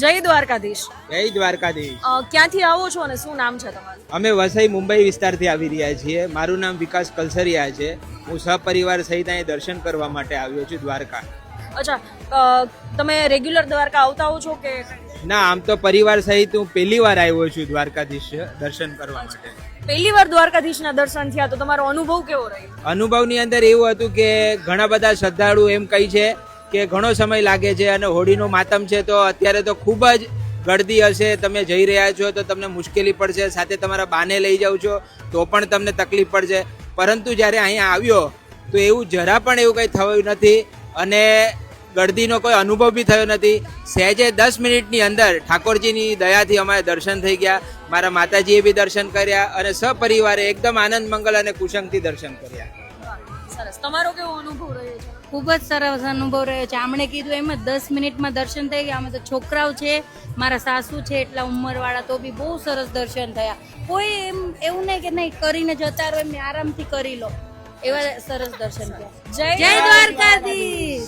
જય દ્વારકાધીશ. જય દ્વારકાધીશ. ક્યાંથી આવો છો અને શું નામ છે તમારું? અમે વસઈ મુંબઈ વિસ્તારથી આવી રહ્યા છીએ. મારું નામ વિકાસ કલસરિયા છે. હું સહપરિવાર સહિત અહીં દર્શન કરવા માટે આવ્યો છું દ્વારકા. અચ્છા, તમે રેગ્યુલર દ્વારકા આવતા હો છો કે? ના, આમ તો પરિવાર સહિત હું પહેલી વાર આવ્યો છું દ્વારકાધીશ દર્શન કરવા માટે. પહેલી વાર દ્વારકાધીશના દર્શન થયા તો તમારો અનુભવ કેવો રહ્યો? અનુભવની અંદર એવું હતું કે ઘણા બધા શ્રદ્ધાળુ એમ કહી છે કે ઘણો સમય લાગે છે અને હોળીનો માતમ છે તો અત્યારે તો ખૂબ જ ગળદી હશે. તમે જઈ રહ્યા છો તો તમને મુશ્કેલી પડશે, સાથે તમારા બાને લઈ જાઓ છો તો પણ તમને તકલીફ પડશે. પરંતુ જ્યારે અહીંયા આવ્યો તો એવું જરા પણ એવું કંઈ થયું નથી અને ગળદીનો કોઈ અનુભવ બી થયો નથી. સહેજે 10 મિનિટની અંદર ઠાકોરજીની દયાથી અમારે દર્શન થઈ ગયા. મારા માતાજીએ બી દર્શન કર્યા અને સપરિવારે એકદમ આનંદ મંગલ અને કુશંકથી દર્શન કર્યા. સરસ. તમારો કેવો અનુભવ રહ્યો છે? ખૂબ જ સરસ અનુભવ રહ્યો છે. આમણે કીધું એમ જ 10 મિનિટમાં દર્શન થઈ ગયા. અમે તો છોકરાઓ છે, મારા સાસુ છે એટલા ઉંમરવાળા, તો બી બહુ સરસ દર્શન થયા. કોઈ એમ એવું નહીં કે નહીં કરીને જતા રહો, એમને આરામથી કરી લો, એવા સરસ દર્શન થયા. જય જય દ્વારકાધીશ.